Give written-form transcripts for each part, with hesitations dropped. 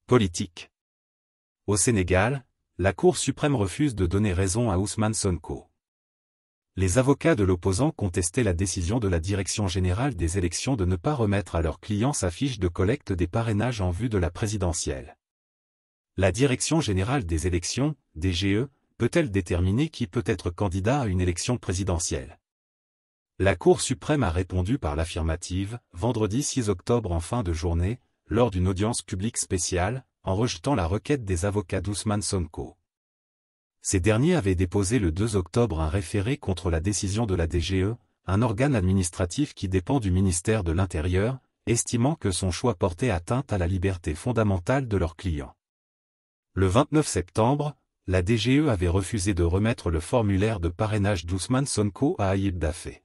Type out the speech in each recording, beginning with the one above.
Politique. Au Sénégal, la Cour suprême refuse de donner raison à Ousmane Sonko. Les avocats de l'opposant contestaient la décision de la Direction générale des élections de ne pas remettre à leurs clients sa fiche de collecte des parrainages en vue de la présidentielle. La Direction générale des élections, DGE, peut-elle déterminer qui peut être candidat à une élection présidentielle? La Cour suprême a répondu par l'affirmative, vendredi 6 octobre en fin de journée, lors d'une audience publique spéciale, en rejetant la requête des avocats d'Ousmane Sonko. Ces derniers avaient déposé le 2 octobre un référé contre la décision de la DGE, un organe administratif qui dépend du ministère de l'Intérieur, estimant que son choix portait atteinte à la liberté fondamentale de leurs clients. Le 29 septembre, la DGE avait refusé de remettre le formulaire de parrainage d'Ousmane Sonko à Ayib Daffé.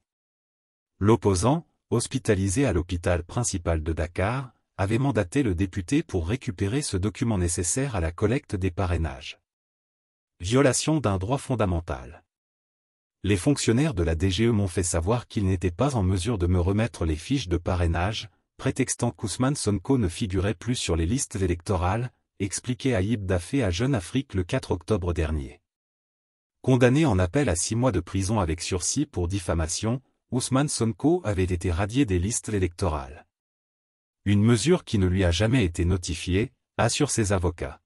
L'opposant, hospitalisé à l'hôpital principal de Dakar, avait mandaté le député pour récupérer ce document nécessaire à la collecte des parrainages. Violation d'un droit fondamental. Les fonctionnaires de la DGE m'ont fait savoir qu'ils n'étaient pas en mesure de me remettre les fiches de parrainage, prétextant qu'Ousmane Sonko ne figurait plus sur les listes électorales, expliquait Ayib Daffé à Jeune Afrique le 4 octobre dernier. Condamné en appel à 6 mois de prison avec sursis pour diffamation, Ousmane Sonko avait été radié des listes électorales. Une mesure qui ne lui a jamais été notifiée, assurent ses avocats.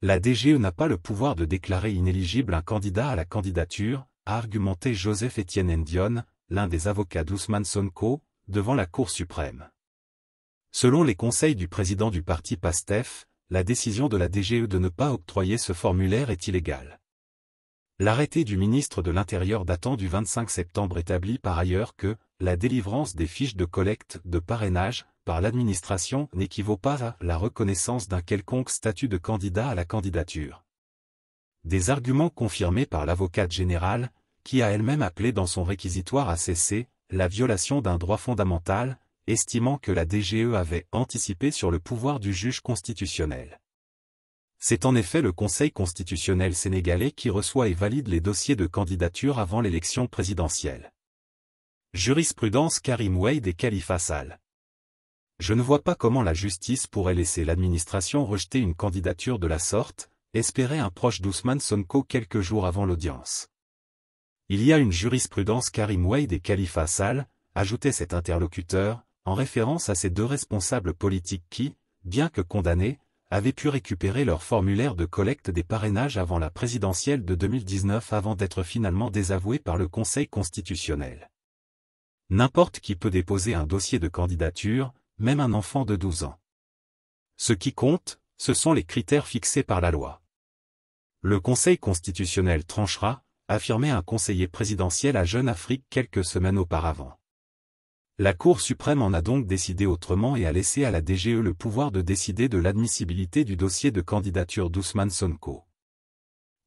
La DGE n'a pas le pouvoir de déclarer inéligible un candidat à la candidature, a argumenté Joseph-Étienne Ndione, l'un des avocats d'Ousmane Sonko, devant la Cour suprême. Selon les conseils du président du parti PASTEF, la décision de la DGE de ne pas octroyer ce formulaire est illégale. L'arrêté du ministre de l'Intérieur datant du 25 septembre établit par ailleurs que la délivrance des fiches de collecte de parrainage par l'administration n'équivaut pas à la reconnaissance d'un quelconque statut de candidat à la candidature. Des arguments confirmés par l'avocate générale, qui a elle-même appelé dans son réquisitoire à cesser la violation d'un droit fondamental, estimant que la DGE avait anticipé sur le pouvoir du juge constitutionnel. C'est en effet le Conseil constitutionnel sénégalais qui reçoit et valide les dossiers de candidature avant l'élection présidentielle. Jurisprudence Karim Wade et Khalifa Sall. Je ne vois pas comment la justice pourrait laisser l'administration rejeter une candidature de la sorte, espérait un proche d'Ousmane Sonko quelques jours avant l'audience. Il y a une jurisprudence Karim Wade et Khalifa Sall, ajoutait cet interlocuteur, en référence à ces deux responsables politiques qui, bien que condamnés, avaient pu récupérer leur formulaire de collecte des parrainages avant la présidentielle de 2019 avant d'être finalement désavoués par le Conseil constitutionnel. N'importe qui peut déposer un dossier de candidature, même un enfant de 12 ans. Ce qui compte, ce sont les critères fixés par la loi. Le Conseil constitutionnel tranchera, affirmait un conseiller présidentiel à Jeune Afrique quelques semaines auparavant. La Cour suprême en a donc décidé autrement et a laissé à la DGE le pouvoir de décider de l'admissibilité du dossier de candidature d'Ousmane Sonko.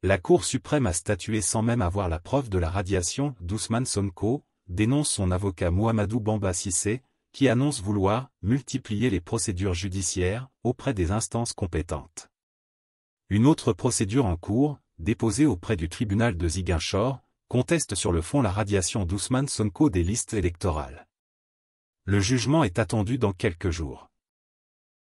La Cour suprême a statué sans même avoir la preuve de la radiation d'Ousmane Sonko, dénonce son avocat Mouhamadou Bamba Cissé, qui annonce vouloir multiplier les procédures judiciaires auprès des instances compétentes. Une autre procédure en cours, déposée auprès du tribunal de Ziguinchor, conteste sur le fond la radiation d'Ousmane Sonko des listes électorales. Le jugement est attendu dans quelques jours.